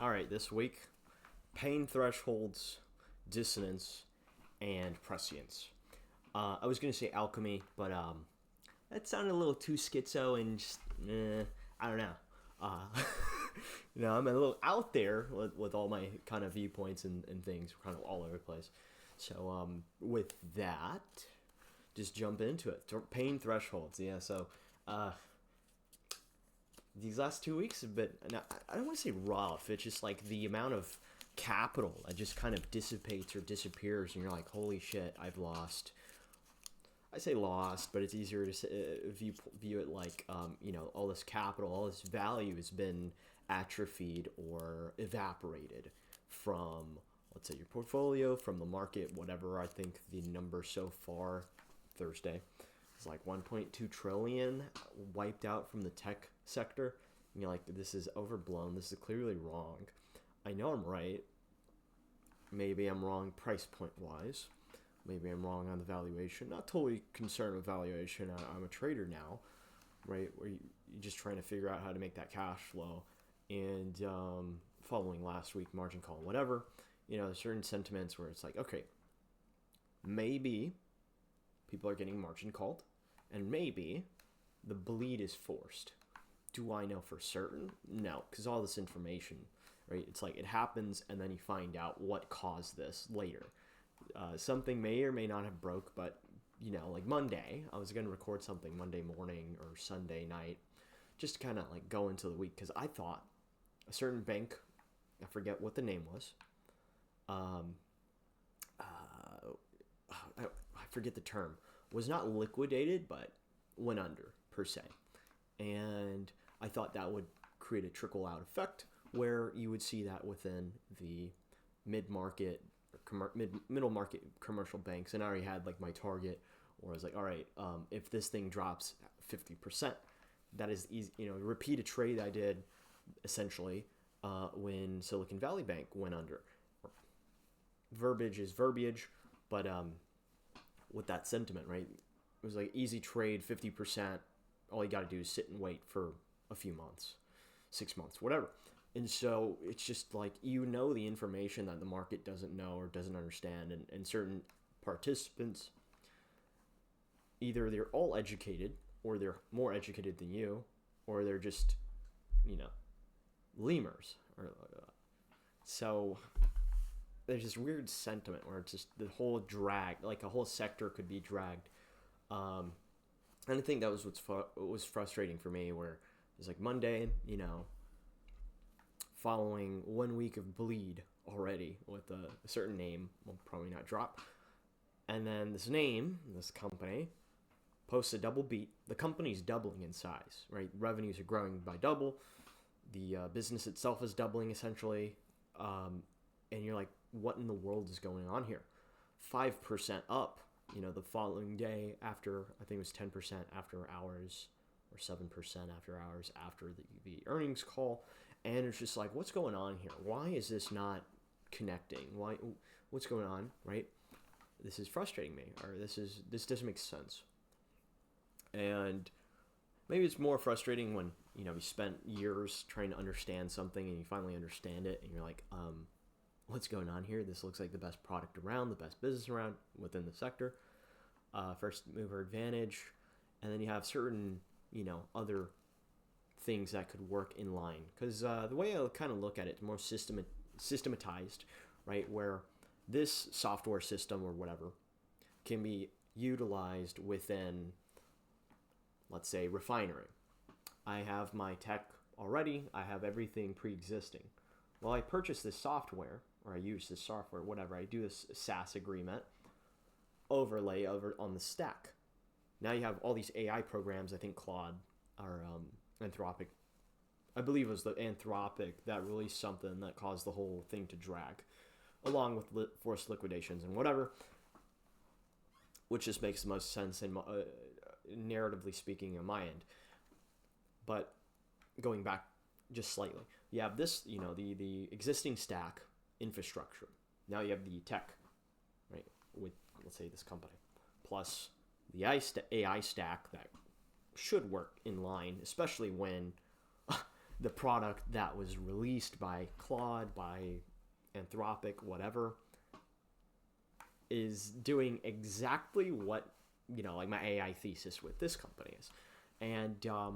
All right, this week, pain thresholds, dissonance, and prescience. I was gonna say alchemy, but that sounded a little too schizo and just I don't know. Uh, I'm a little out there with all my kind of viewpoints and things, kind of all over the place. So with that, just jump into it. Pain thresholds, yeah. So uh, these last 2 weeks have been, now, I don't want to say rough, it's just like the amount of capital that just kind of dissipates or disappears, and you're like, holy shit, I've lost. I say lost, but it's easier to view it like, all this capital, all this value has been atrophied or evaporated from, let's say, your portfolio, from the market, whatever. I think the number so far, Thursday, is like 1.2 trillion wiped out from the tech sector. And you're like, this is overblown. This is clearly wrong. I know I'm right. Maybe I'm wrong price point wise. Maybe I'm wrong on the valuation. Not totally concerned with valuation. I'm a trader now, right? Where you're just trying to figure out how to make that cash flow. And following last week, margin call, whatever, there's certain sentiments where it's like, okay, maybe people are getting margin called, and maybe the bleed is forced. Do I know for certain? No, because all this information, right? It's like it happens, and then you find out what caused this later. Something may or may not have broke, but like Monday, I was going to record something Monday morning or Sunday night, just to kind of like go into the week, because I thought a certain bank, I forget what the name was, I forget the term, was not liquidated, but went under, per se. And I thought that would create a trickle-out effect where you would see that within the mid-market, middle market commercial banks. And I already had like my target, or I was like, all right, if this thing drops 50%, that is easy. Repeat a trade I did essentially when Silicon Valley Bank went under. Verbiage is verbiage, but with that sentiment, right? It was like easy trade, 50%. All you got to do is sit and wait for a few months, 6 months, whatever. And so it's just like, the information that the market doesn't know or doesn't understand. And certain participants, either they're all educated or they're more educated than you, or they're just, lemurs. So there's this weird sentiment where it's just the whole drag, like a whole sector could be dragged. And I think that was what was frustrating for me, where it was like Monday, following 1 week of bleed already with a certain name, will probably not drop. And then this company, posts a double beat. The company's doubling in size, right? Revenues are growing by double. The business itself is doubling essentially. And you're like, what in the world is going on here? 5% up, the following day after, I think it was 10% after hours, or 7% after hours after the earnings call. And it's just like, what's going on here? Why is this not connecting? What's going on, right? This is frustrating me, or this doesn't make sense. And maybe it's more frustrating when, you spent years trying to understand something and you finally understand it and you're like, what's going on here? This looks like the best product around, the best business around within the sector. First mover advantage. And then you have certain, other things that could work in line. Because the way I kind of look at it, it's more systematized, right? Where this software system or whatever can be utilized within, let's say, refinery. I have my tech already. I have everything pre-existing. Well, I purchase this software, or I use this software, whatever. I do this SaaS agreement, overlay over on the stack. Now you have all these AI programs. I think Claude or Anthropic, I believe it was the Anthropic that released something that caused the whole thing to drag, along with forced liquidations and whatever, which just makes the most sense in narratively speaking on my end. But going back just slightly, you have this, the existing stack infrastructure. Now you have the tech, right, with, let's say, this company, plus the AI stack that should work in line, especially when the product that was released by Claude, by Anthropic, whatever, is doing exactly what, like my AI thesis with this company is. And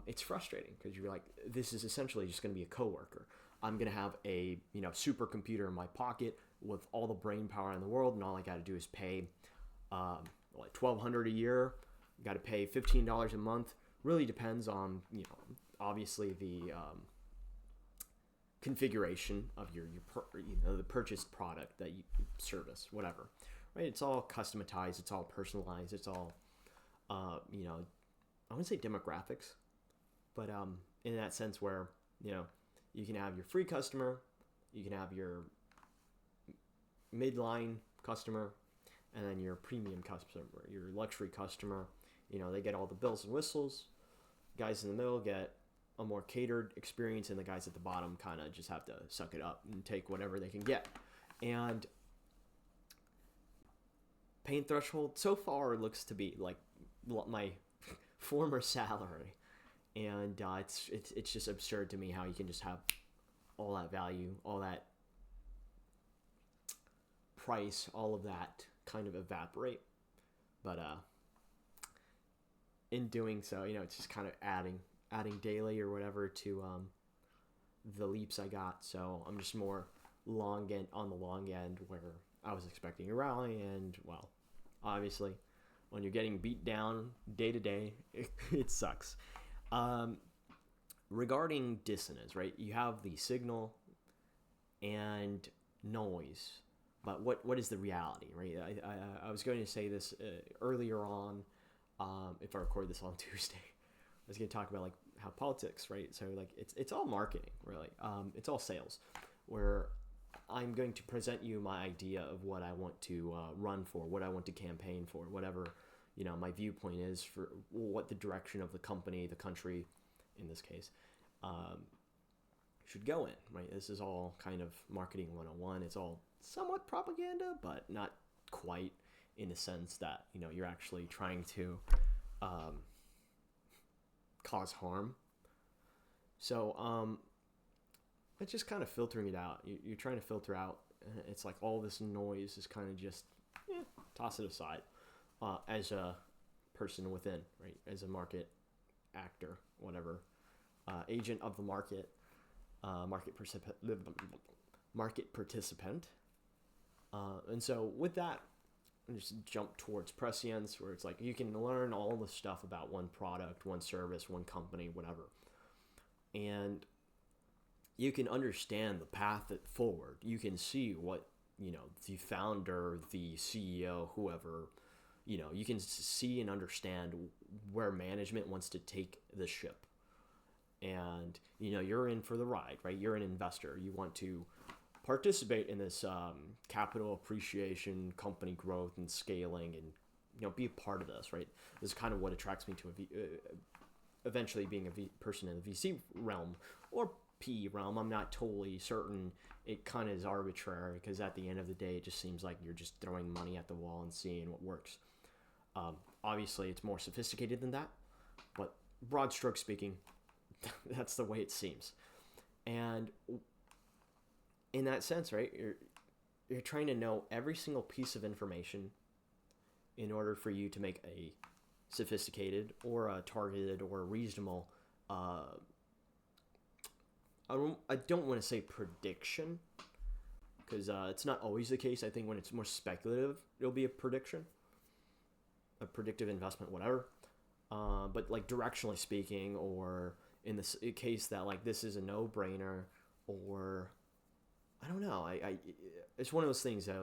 it's frustrating because you're like, this is essentially just going to be a coworker. I'm going to have a, supercomputer in my pocket with all the brain power in the world, and all I got to do is pay like $1,200 a year. Got to pay $15 a month. Really depends on, obviously the configuration of the purchased product that you service, whatever. Right? It's all customized. It's all personalized. It's all, I wouldn't say demographics, but in that sense where, you can have your free customer, you can have your midline customer, and then your premium customer, your luxury customer. They get all the bells and whistles. Guys in the middle get a more catered experience, and the guys at the bottom kind of just have to suck it up and take whatever they can get. And pain threshold so far looks to be like my former salary, and it's just absurd to me how you can just have all that value, all that price, all of that kind of evaporate. But in doing so, it's just kind of adding daily or whatever to the leaps I got. So I'm just more on the long end, where I was expecting a rally, and well, obviously when you're getting beat down day to day, it sucks. Regarding dissonance, right? You have the signal and noise, but what is the reality, right? I was going to say this earlier on, if I record this on Tuesday. I was going to talk about like how politics, right? So like it's all marketing, really. It's all sales, where I'm going to present you my idea of what I want to run for, what I want to campaign for, whatever my viewpoint is for what the direction of the company, the country, in this case, should go in, right? This is all kind of marketing 101. It's all somewhat propaganda, but not quite, in the sense that you're actually trying to cause harm. So it's just kind of filtering it out. You're trying to filter out. It's like all this noise is kind of just toss it aside as a person within, right? As a market actor, whatever, agent of the market, market participant. And so with that, I just jump towards Prescience, where it's like you can learn all the stuff about one product, one service, one company, whatever. And you can understand the path forward. You can see what, the founder, the CEO, whoever, you can see and understand where management wants to take the ship. And, you're in for the ride, right? You're an investor. You want to participate in this capital appreciation, company growth and scaling, and, be a part of this, right? This is kind of what attracts me to eventually being a person in the VC realm or PE realm. I'm not totally certain. It kind of is arbitrary, because at the end of the day, it just seems like you're just throwing money at the wall and seeing what works. Obviously, it's more sophisticated than that, but broad stroke speaking, that's the way it seems. And in that sense, right, you're trying to know every single piece of information in order for you to make a sophisticated or a targeted or a reasonable I don't want to say prediction, because it's not always the case. I think when it's more speculative, it'll be a prediction, a predictive investment, whatever. But like directionally speaking, or in this case that like this is a no-brainer, or I don't know. It's one of those things that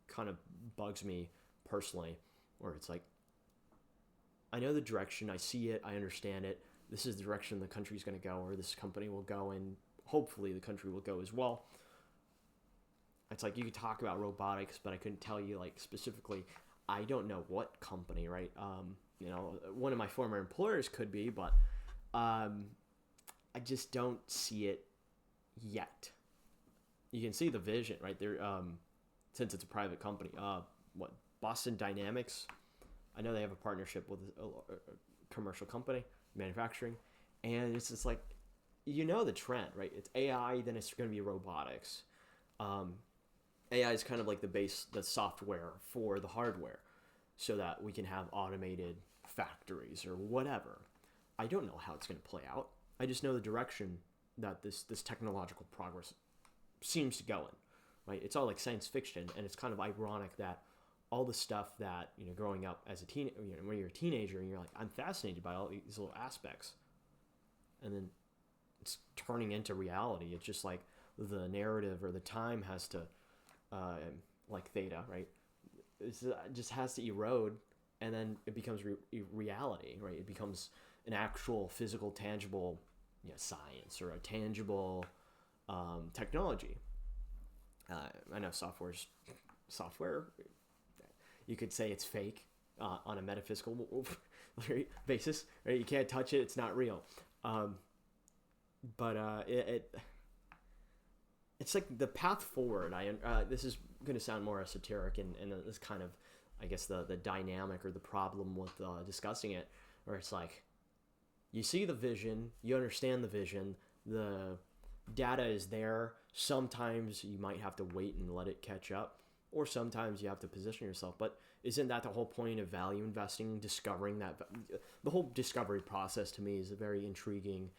kind of bugs me personally, where it's like, I know the direction, I see it, I understand it. This is the direction the country's going to go, or this company will go, and hopefully the country will go as well. It's like you could talk about robotics, but I couldn't tell you like specifically. I don't know what company, right? One of my former employers could be, but I just don't see it yet. You can see the vision, right? There, since it's a private company. Boston Dynamics? I know they have a partnership with a commercial company, manufacturing, and it's just like, you know the trend, right? It's AI, then it's going to be robotics. Um, AI is kind of like the software for the hardware, so that we can have automated factories or whatever. I don't know how it's going to play out. I just know the direction that this technological progress seems to go in. Right? It's all like science fiction, and it's kind of ironic that all the stuff that growing up as a when you're a teenager, and you're like, I'm fascinated by all these little aspects, and then it's turning into reality. It's just like the narrative or the time has to, like theta, right? It just has to erode, and then it becomes reality, right? It becomes an actual physical, tangible, science or a tangible technology. I know software. You could say it's fake on a metaphysical basis, right? You can't touch it; it's not real. But it's like the path forward. This is going to sound more esoteric, and this kind of, I guess, the dynamic or the problem with discussing it, where it's like, you see the vision, you understand the vision, the data is there. Sometimes you might have to wait and let it catch up, or sometimes you have to position yourself. But isn't that the whole point of value investing? Discovering that the whole discovery process to me is very intriguing,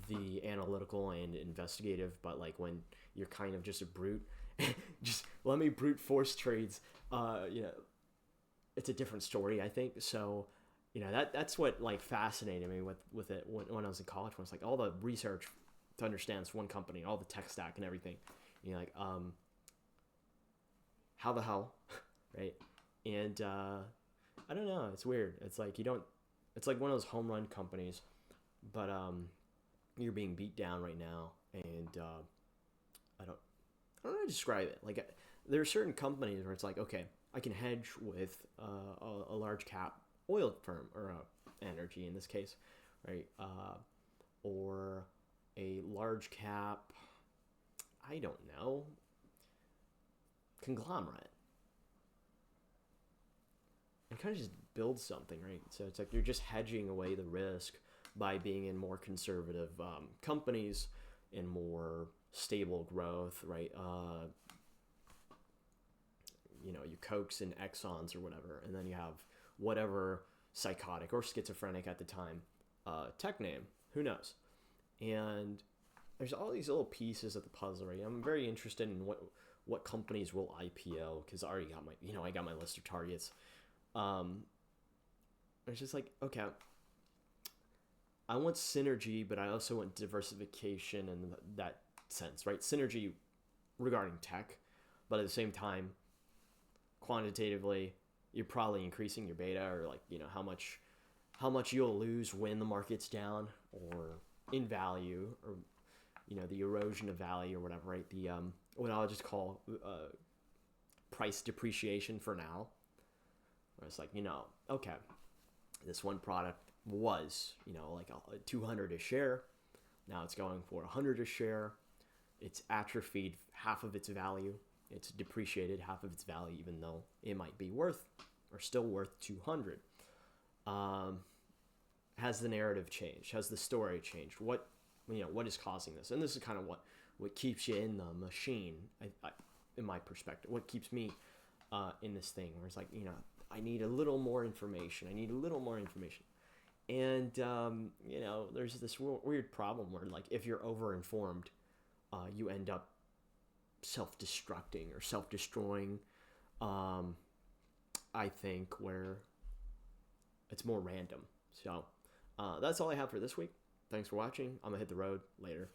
the analytical and investigative. But like when you're kind of just a brute, just let me brute force trades. It's a different story, I think. So, that's what like fascinated me with it when I was in college. When it's like all the research to understand this one company, all the tech stack and everything. You're like, how the hell, right? And I don't know. It's weird. It's like It's like one of those home run companies, but you're being beat down right now, and I don't know how to describe it. Like there are certain companies where it's like, okay, I can hedge with a large cap oil firm or energy in this case, right? Or a large cap, I don't know, conglomerate. And kind of just build something, right? So it's like you're just hedging away the risk by being in more conservative companies and more stable growth, right? Your Cokes and Exxons or whatever, and then you have whatever psychotic or schizophrenic at the time tech name, who knows? And there's all these little pieces of the puzzle, right? I'm very interested in what companies will IPO, because I already got I got my list of targets. It's just like, okay, I want synergy, but I also want diversification in that sense, right? Synergy regarding tech, but at the same time, quantitatively, you're probably increasing your beta, or like, how much you'll lose when the market's down, or in value, or the erosion of value or whatever, right? The what I'll just call price depreciation for now. Where it's like, okay, this one product was, like a 200 a share. Now it's going for 100 a share. It's atrophied half of its value. It's depreciated half of its value, even though it might be worth, or still worth 200. Has the narrative changed? Has the story changed? What is causing this? And this is kind of what keeps you in the machine, in my perspective. What keeps me in this thing, where it's like, I need a little more information. And, there's this weird problem where, like, if you're over-informed, you end up self-destructing or self-destroying, I think, where it's more random. So that's all I have for this week. Thanks for watching. I'm going to hit the road later.